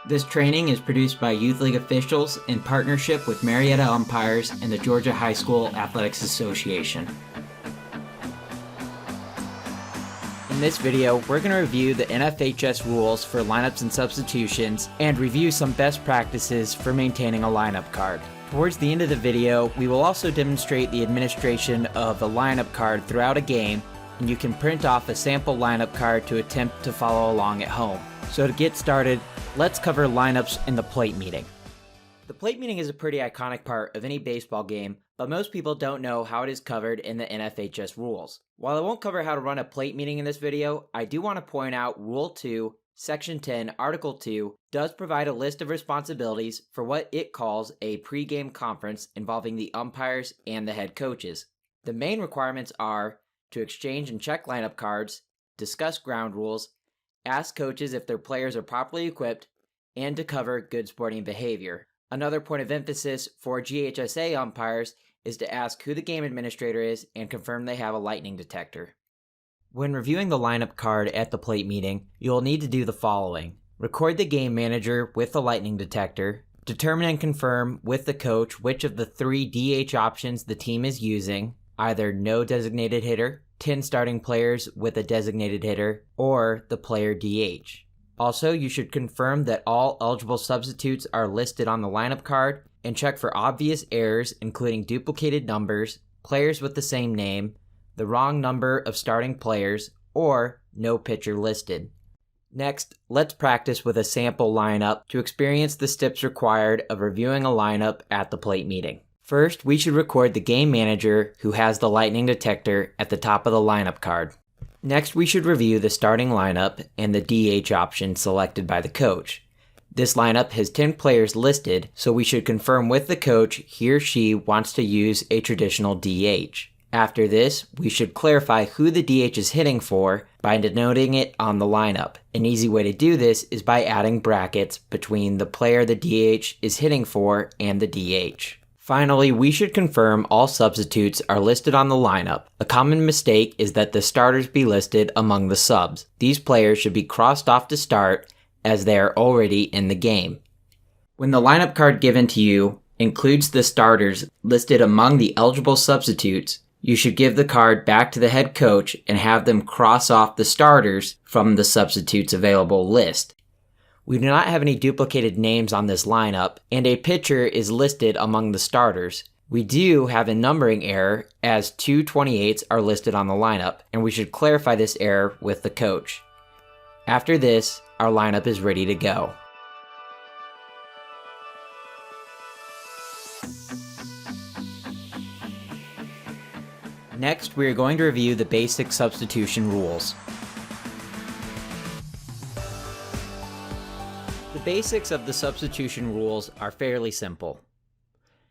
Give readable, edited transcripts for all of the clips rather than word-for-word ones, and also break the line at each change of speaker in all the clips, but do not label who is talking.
This training is produced by Youth League officials in partnership with Marietta umpires and the Georgia High School Athletics Association. In this video, we're going to review the NFHS rules for lineups and substitutions and review some best practices for maintaining a lineup card. Towards the end of the video, we will also demonstrate the administration of a lineup card throughout a game, and you can print off a sample lineup card to attempt to follow along at home. So to get started, let's cover lineups in the plate meeting. The plate meeting is a pretty iconic part of any baseball game, but most people don't know how it is covered in the NFHS rules. While I won't cover how to run a plate meeting in this video, I do want to point out Rule 2, Section 10, Article 2 does provide a list of responsibilities for what it calls a pre-game conference involving the umpires and the head coaches. The main requirements are to exchange and check lineup cards, discuss ground rules, ask coaches if their players are properly equipped, and to cover good sporting behavior. Another point of emphasis for GHSA umpires is to ask who the game administrator is and confirm they have a lightning detector. When reviewing the lineup card at the plate meeting, you'll need to do the following. Record the game manager with the lightning detector, determine and confirm with the coach which of the 3 DH options the team is using, either no designated hitter, 10 starting players with a designated hitter, or the player DH. Also, you should confirm that all eligible substitutes are listed on the lineup card and check for obvious errors including duplicated numbers, players with the same name, the wrong number of starting players, or no pitcher listed. Next, let's practice with a sample lineup to experience the steps required of reviewing a lineup at the plate meeting. First, we should record the game manager who has the lightning detector at the top of the lineup card. Next, we should review the starting lineup and the DH option selected by the coach. This lineup has 10 players listed, so we should confirm with the coach he or she wants to use a traditional DH. After this, we should clarify who the DH is hitting for by denoting it on the lineup. An easy way to do this is by adding brackets between the player the DH is hitting for and the DH. Finally, we should confirm all substitutes are listed on the lineup. A common mistake is that the starters be listed among the subs. These players should be crossed off to start as they are already in the game. When the lineup card given to you includes the starters listed among the eligible substitutes, you should give the card back to the head coach and have them cross off the starters from the substitutes available list. We do not have any duplicated names on this lineup, and a pitcher is listed among the starters. We do have a numbering error as 2 28s are listed on the lineup, and we should clarify this error with the coach. After this, our lineup is ready to go. Next, we are going to review the basic substitution rules. The basics of the substitution rules are fairly simple.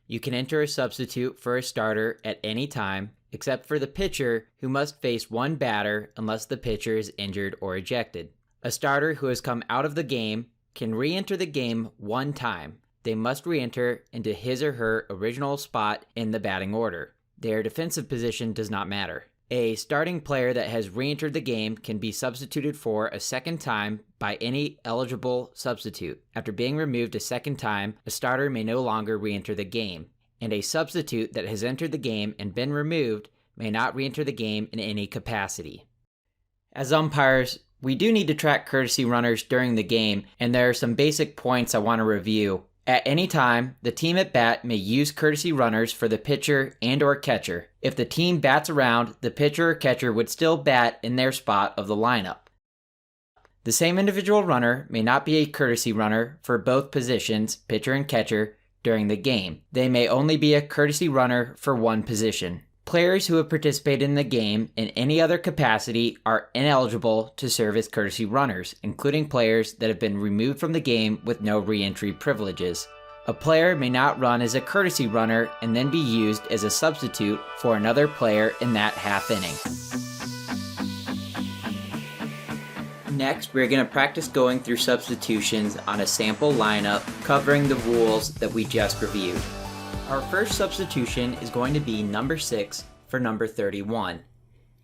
You can enter a substitute for a starter at any time, except for the pitcher, who must face one batter unless the pitcher is injured or ejected. A starter who has come out of the game can re-enter the game one time. They must re-enter into his or her original spot in the batting order. Their defensive position does not matter. A starting player that has re-entered the game can be substituted for a second time by any eligible substitute. After being removed a second time, a starter may no longer re-enter the game, and a substitute that has entered the game and been removed may not re-enter the game in any capacity. As umpires, we do need to track courtesy runners during the game, and there are some basic points I want to review. At any time, the team at bat may use courtesy runners for the pitcher and or catcher. If the team bats around, the pitcher or catcher would still bat in their spot of the lineup. The same individual runner may not be a courtesy runner for both positions, pitcher and catcher, during the game. They may only be a courtesy runner for one position. Players who have participated in the game in any other capacity are ineligible to serve as courtesy runners, including players that have been removed from the game with no re-entry privileges. A player may not run as a courtesy runner and then be used as a substitute for another player in that half inning. Next, we're going to practice going through substitutions on a sample lineup covering the rules that we just reviewed. Our first substitution is going to be number 6 for number 31.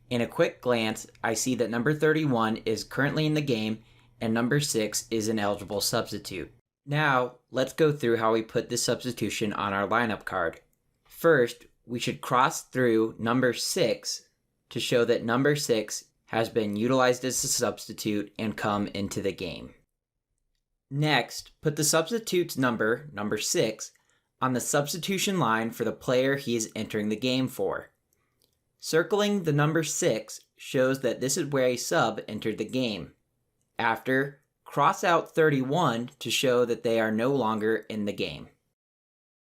In a quick glance, I see that number 31 is currently in the game and number 6 is an eligible substitute. Now, let's go through how we put this substitution on our lineup card. First, we should cross through number 6 to show that number 6 has been utilized as a substitute and come into the game. Next, put the substitute's number 6, on the substitution line for the player he is entering the game for. Circling the number 6 shows that this is where a sub entered the game. After, cross out 31 to show that they are no longer in the game.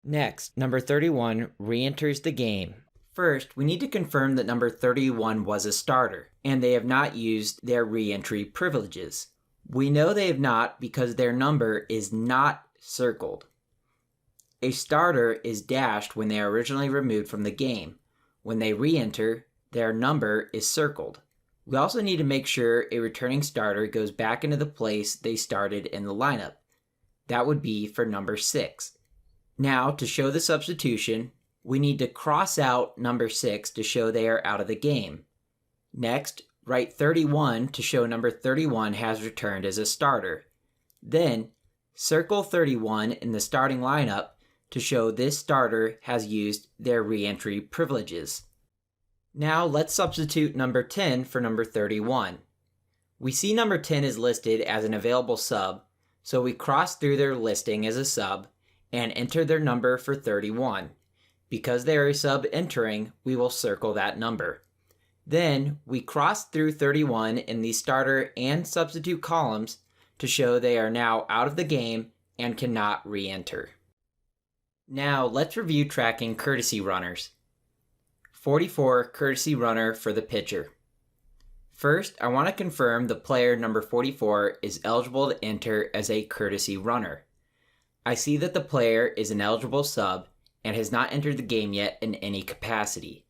Next, number 31 re-enters the game. First, we need to confirm that number 31 was a starter, and they have not used their re-entry privileges. We know they have not because their number is not circled. A starter is dashed when they are originally removed from the game. When they re-enter, their number is circled. We also need to make sure a returning starter goes back into the place they started in the lineup. That would be for number 6. Now, to show the substitution, we need to cross out number 6 to show they are out of the game. Next, write 31 to show number 31 has returned as a starter. Then, circle 31 in the starting lineup to show this starter has used their re-entry privileges. Now, let's substitute number 10 for number 31. We see number 10 is listed as an available sub, so we cross through their listing as a sub and enter their number for 31. Because they are a sub entering, we will circle that number. Then, we cross through 31 in the starter and substitute columns to show they are now out of the game and cannot re-enter. Now, let's review tracking courtesy runners. 44 courtesy runner for the pitcher. First, I want to confirm the player number 44 is eligible to enter as a courtesy runner. I see that the player is an eligible sub and has not entered the game yet in any capacity.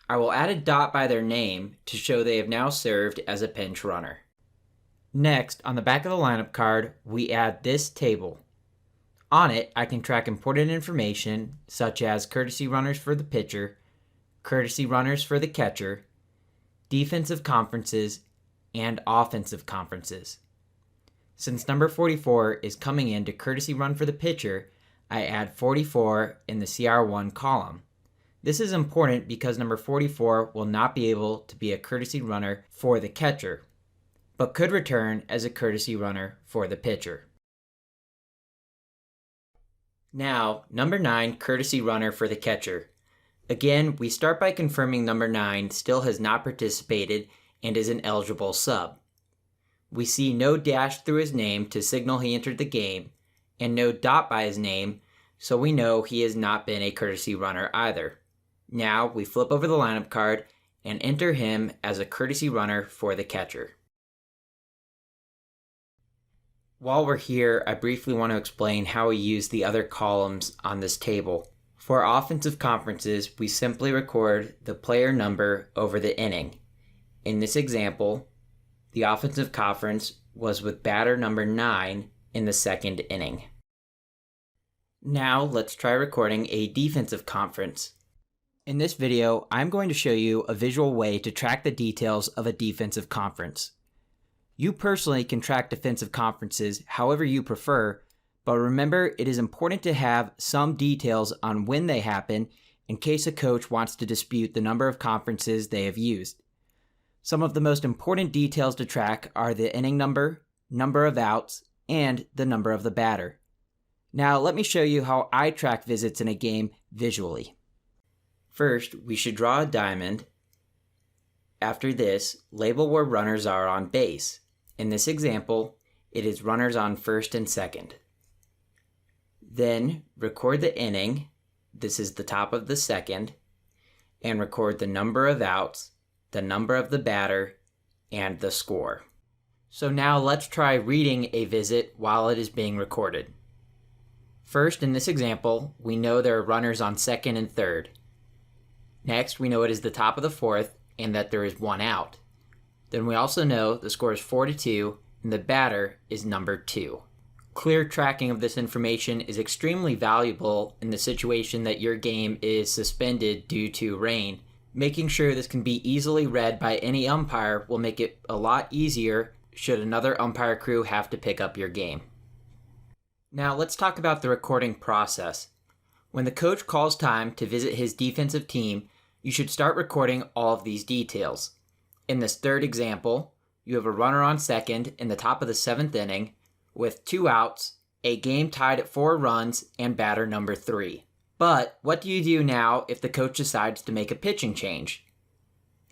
I will add a dot by their name to show they have now served as a pinch runner. Next, on the back of the lineup card, we add this table. On it, I can track important information such as courtesy runners for the pitcher, courtesy runners for the catcher, defensive conferences, and offensive conferences. Since number 44 is coming in to courtesy run for the pitcher, I add 44 in the CR1 column. This is important because number 44 will not be able to be a courtesy runner for the catcher, but could return as a courtesy runner for the pitcher. Now, number 9 courtesy runner for the catcher. Again, we start by confirming number 9 still has not participated and is an eligible sub. We see no dash through his name to signal he entered the game, and no dot by his name, so we know he has not been a courtesy runner either. Now, we flip over the lineup card and enter him as a courtesy runner for the catcher. While we're here, I briefly want to explain how we use the other columns on this table. For offensive conferences, we simply record the player number over the inning. In this example, the offensive conference was with batter number 9 in the second inning. Now let's try recording a defensive conference. In this video, I'm going to show you a visual way to track the details of a defensive conference. You personally can track defensive conferences however you prefer, but remember it is important to have some details on when they happen in case a coach wants to dispute the number of conferences they have used. Some of the most important details to track are the inning number, number of outs, and the number of the batter. Now let me show you how I track visits in a game visually. First, we should draw a diamond. After this, label where runners are on base. In this example, it is runners on first and second. Then, record the inning. This is the top of the second. And record the number of outs, the number of the batter, and the score. So now let's try reading a visit while it is being recorded. First, in this example, we know there are runners on second and third. Next, we know it is the top of the fourth and that there is one out. Then we also know the score is 4-2 and the batter is number 2. Clear tracking of this information is extremely valuable in the situation that your game is suspended due to rain. Making sure this can be easily read by any umpire will make it a lot easier should another umpire crew have to pick up your game. Now let's talk about the recording process. When the coach calls time to visit his defensive team, you should start recording all of these details. In this third example, you have a runner on second in the top of the 7th inning with 2 outs, a game tied at 4 runs, and batter number 3. But what do you do now if the coach decides to make a pitching change?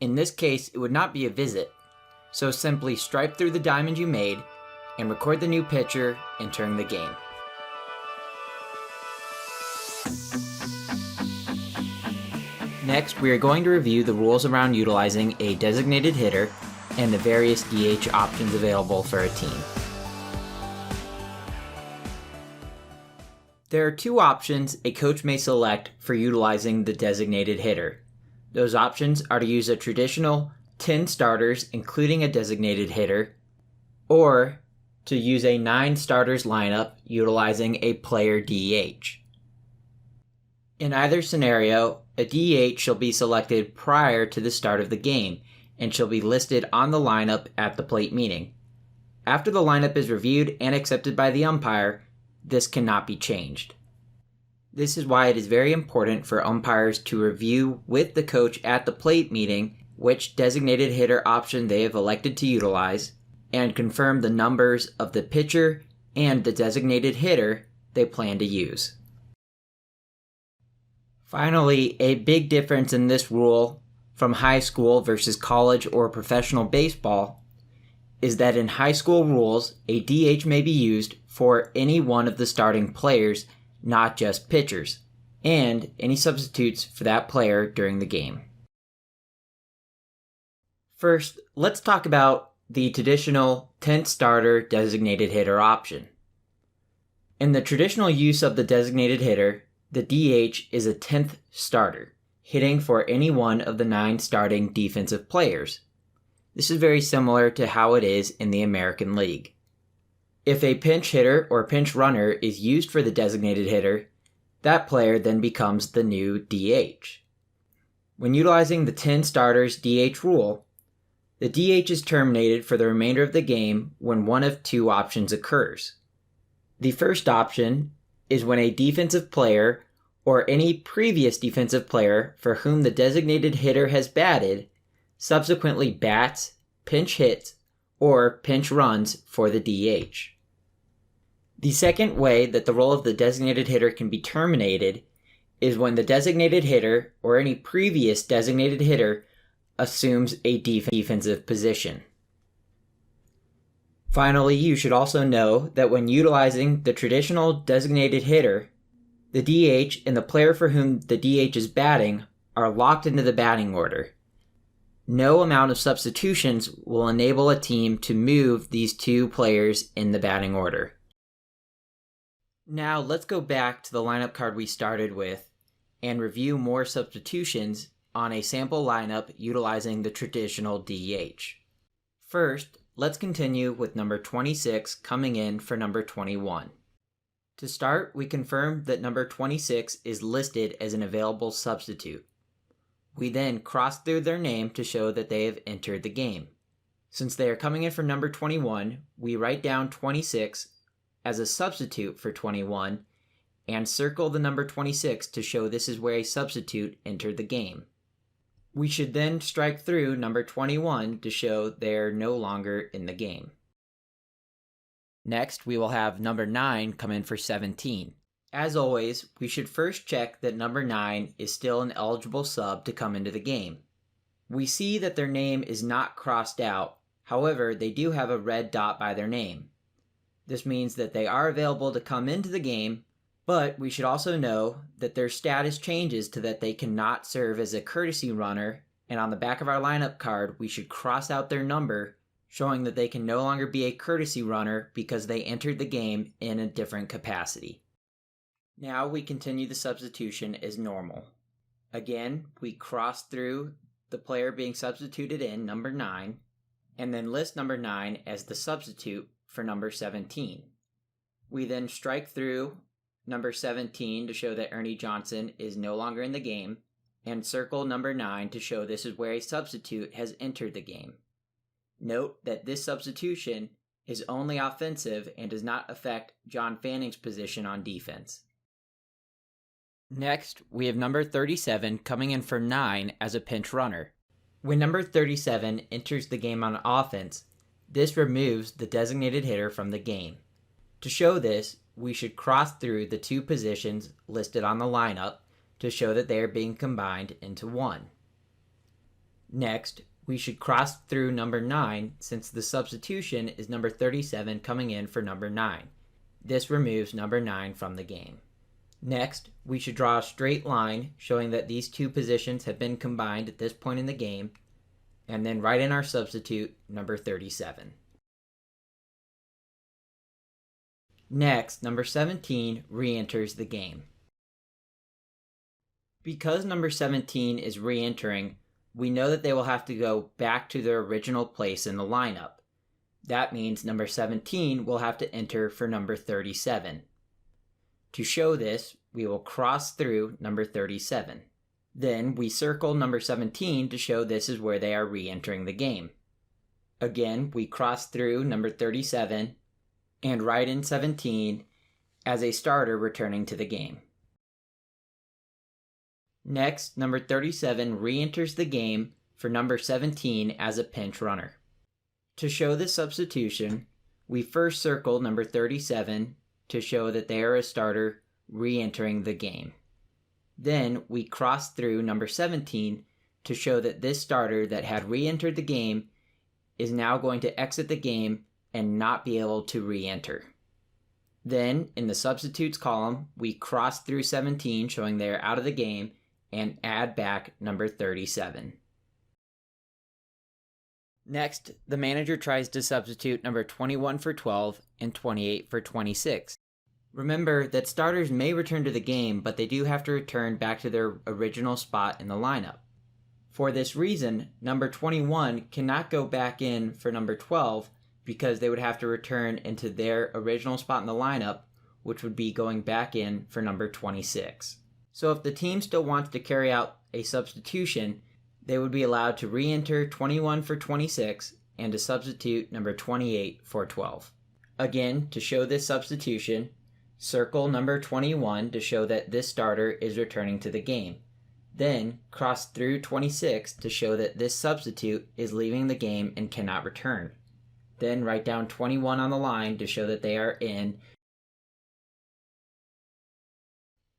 In this case, it would not be a visit, so simply stripe through the diamond you made and record the new pitcher entering the game. Next, we are going to review the rules around utilizing a designated hitter and the various DH options available for a team. There are 2 options a coach may select for utilizing the designated hitter. Those options are to use a traditional 10 starters including a designated hitter, or to use a 9 starters lineup utilizing a player DH. In either scenario, a DH shall be selected prior to the start of the game and shall be listed on the lineup at the plate meeting. After the lineup is reviewed and accepted by the umpire, this cannot be changed. This is why it is very important for umpires to review with the coach at the plate meeting which designated hitter option they have elected to utilize and confirm the numbers of the pitcher and the designated hitter they plan to use. Finally, a big difference in this rule from high school versus college or professional baseball is that in high school rules, a DH may be used for any one of the starting players, not just pitchers, and any substitutes for that player during the game. First, let's talk about the traditional 10th starter designated hitter option. In the traditional use of the designated hitter, the DH is a 10th starter, hitting for any one of the 9 starting defensive players. This is very similar to how it is in the American League. If a pinch hitter or pinch runner is used for the designated hitter, that player then becomes the new DH. When utilizing the 10 starters DH rule, the DH is terminated for the remainder of the game when one of 2 options occurs. The first option is when a defensive player or any previous defensive player for whom the designated hitter has batted subsequently bats, pinch hits, or pinch runs for the DH. The second way that the role of the designated hitter can be terminated is when the designated hitter or any previous designated hitter assumes a defensive position. Finally, you should also know that when utilizing the traditional designated hitter, the DH and the player for whom the DH is batting are locked into the batting order. No amount of substitutions will enable a team to move these 2 players in the batting order. Now let's go back to the lineup card we started with and review more substitutions on a sample lineup utilizing the traditional DH. First, let's continue with number 26 coming in for number 21. To start, we confirm that number 26 is listed as an available substitute. We then cross through their name to show that they have entered the game. Since they are coming in for number 21, we write down 26 as a substitute for 21 and circle the number 26 to show this is where a substitute entered the game. We should then strike through number 21 to show they are no longer in the game. Next, we will have number 9 come in for 17. As always, we should first check that number 9 is still an eligible sub to come into the game. We see that their name is not crossed out, however, they do have a red dot by their name. This means that they are available to come into the game, but we should also know that their status changes to that they cannot serve as a courtesy runner, and on the back of our lineup card, we should cross out their number, showing that they can no longer be a courtesy runner because they entered the game in a different capacity. Now we continue the substitution as normal. Again, we cross through the player being substituted in, number 9, and then list number 9 as the substitute for number 17. We then strike through number 17 to show that Ernie Johnson is no longer in the game, and circle number 9 to show this is where a substitute has entered the game. Note that this substitution is only offensive and does not affect John Fanning's position on defense. Next, we have number 37 coming in for 9 as a pinch runner. When number 37 enters the game on offense, this removes the designated hitter from the game. To show this, we should cross through the two positions listed on the lineup to show that they are being combined into one. Next, we should cross through number 9 since the substitution is number 37 coming in for number 9. This removes number 9 from the game. Next, we should draw a straight line showing that these two positions have been combined at this point in the game, and then write in our substitute, number 37. Next, number 17 re-enters the game. Because number 17 is re-entering, we know that they will have to go back to their original place in the lineup. That means number 17 will have to enter for number 37. To show this, we will cross through number 37. Then we circle number 17 to show this is where they are re-entering the game. Again, we cross through number 37 and write in 17 as a starter returning to the game. Next, number 37 re-enters the game for number 17 as a pinch runner. To show this substitution, we first circle number 37 to show that they are a starter re-entering the game. Then we cross through number 17 to show that this starter that had re-entered the game is now going to exit the game and not be able to re-enter. Then, in the substitutes column, we cross through 17 showing they are out of the game and add back number 37. Next, the manager tries to substitute number 21 for 12 and 28 for 26. Remember that starters may return to the game, but they do have to return back to their original spot in the lineup. For this reason, number 21 cannot go back in for number 12 because they would have to return into their original spot in the lineup, which would be going back in for number 26. So if the team still wants to carry out a substitution, they would be allowed to re-enter 21 for 26 and to substitute number 28 for 12. Again, to show this substitution, circle number 21 to show that this starter is returning to the game. Then cross through 26 to show that this substitute is leaving the game and cannot return. Then write down 21 on the line to show that they are in.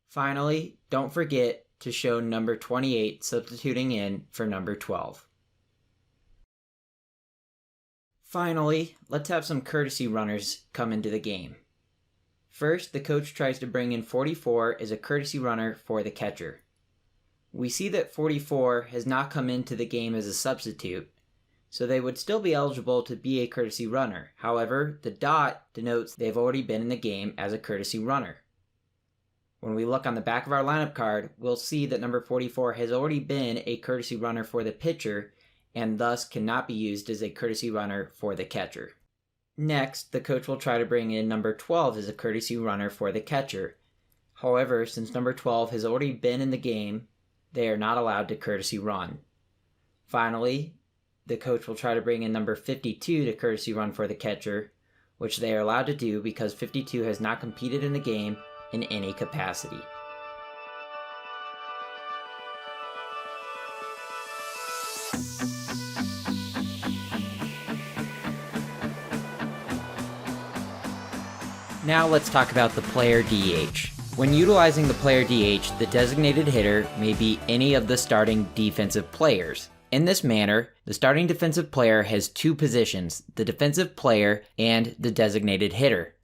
Finally, don't forget to show number 28 substituting in for number 12. Finally, let's have some courtesy runners come into the game. First, the coach tries to bring in 44 as a courtesy runner for the catcher. We see that 44 has not come into the game as a substitute, so they would still be eligible to be a courtesy runner. However, the dot denotes they've already been in the game as a courtesy runner. When we look on the back of our lineup card, we'll see that number 44 has already been a courtesy runner for the pitcher and thus cannot be used as a courtesy runner for the catcher. Next, the coach will try to bring in number 12 as a courtesy runner for the catcher. However, since number 12 has already been in the game, they are not allowed to courtesy run. Finally, the coach will try to bring in number 52 to courtesy run for the catcher, which they are allowed to do because 52 has not competed in the game in any capacity. Now let's talk about the player DH. When utilizing the player DH, the designated hitter may be any of the starting defensive players. In this manner, the starting defensive player has two positions, the defensive player and the designated hitter.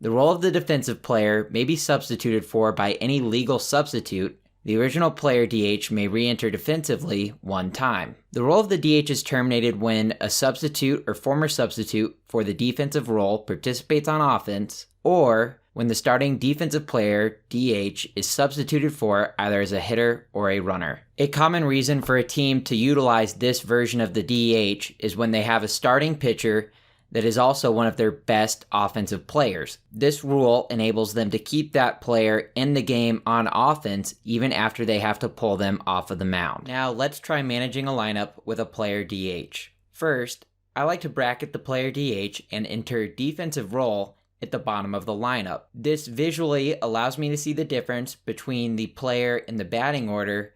The role of the defensive player may be substituted for by any legal substitute. The original player DH may re-enter defensively one time. The role of the DH is terminated when a substitute or former substitute for the defensive role participates on offense, or when the starting defensive player DH is substituted for either as a hitter or a runner. A common reason for a team to utilize this version of the DH is when they have a starting pitcher that is also one of their best offensive players. This rule enables them to keep that player in the game on offense even after they have to pull them off of the mound. Now let's try managing a lineup with a player DH. First, I like to bracket the player DH and enter defensive role at the bottom of the lineup. This visually allows me to see the difference between the player in the batting order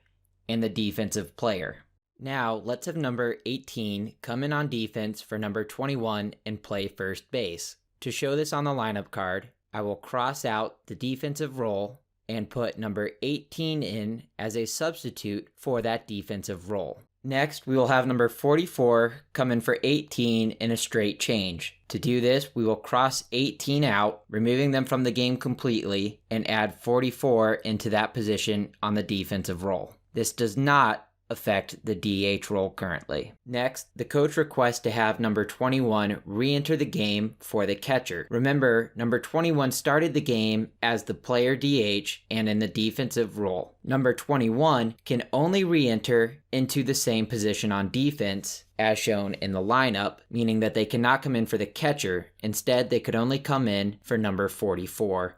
and the defensive player. Now, let's have number 18 come in on defense for number 21 and play first base. To show this on the lineup card, I will cross out the defensive role and put number 18 in as a substitute for that defensive role. Next, we will have number 44 come in for 18 in a straight change. To do this, we will cross 18 out, removing them from the game completely, and add 44 into that position on the defensive role. This does not affect the DH role currently. Next, the coach requests to have number 21 re-enter the game for the catcher. Remember, number 21 started the game as the player DH and in the defensive role. Number 21 can only re-enter into the same position on defense as shown in the lineup, meaning that they cannot come in for the catcher. Instead, they could only come in for number 44.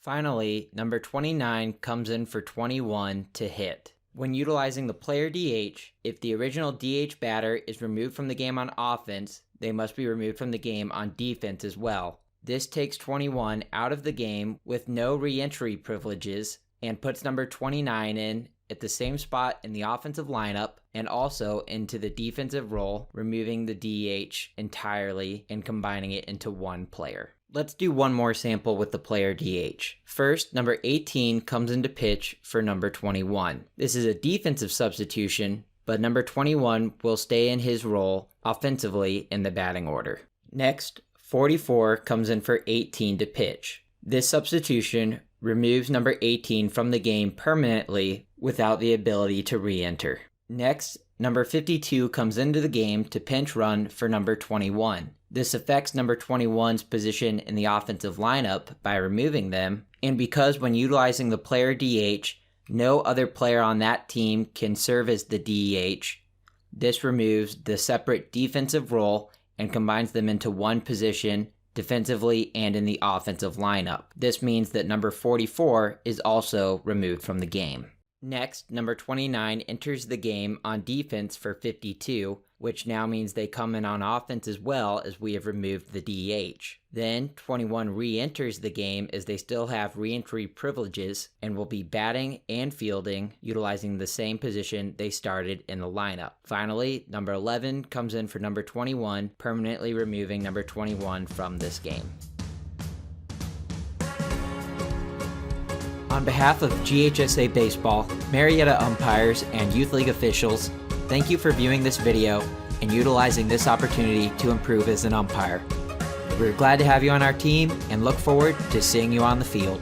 Finally, number 29 comes in for 21 to hit. When utilizing the player DH, if the original DH batter is removed from the game on offense, they must be removed from the game on defense as well. This takes 21 out of the game with no re-entry privileges and puts number 29 in at the same spot in the offensive lineup and also into the defensive role, removing the DH entirely and combining it into one player. Let's do one more sample with the player DH. First, number 18 comes into pitch for number 21. This is a defensive substitution, but number 21 will stay in his role offensively in the batting order. Next, 44 comes in for 18 to pitch. This substitution removes number 18 from the game permanently without the ability to re-enter. Next, number 52 comes into the game to pinch run for number 21. This affects number 21's position in the offensive lineup by removing them, and because when utilizing the player DH, no other player on that team can serve as the DH, this removes the separate defensive role and combines them into one position defensively and in the offensive lineup. This means that number 44 is also removed from the game. Next, number 29 enters the game on defense for 52, which now means they come in on offense as well as we have removed the DH. Then 21 re-enters the game as they still have re-entry privileges and will be batting and fielding, utilizing the same position they started in the lineup. Finally, number 11 comes in for number 21, permanently removing number 21 from this game. On behalf of GHSA Baseball, Marietta umpires, and Youth League officials, thank you for viewing this video and utilizing this opportunity to improve as an umpire. We're glad to have you on our team and look forward to seeing you on the field.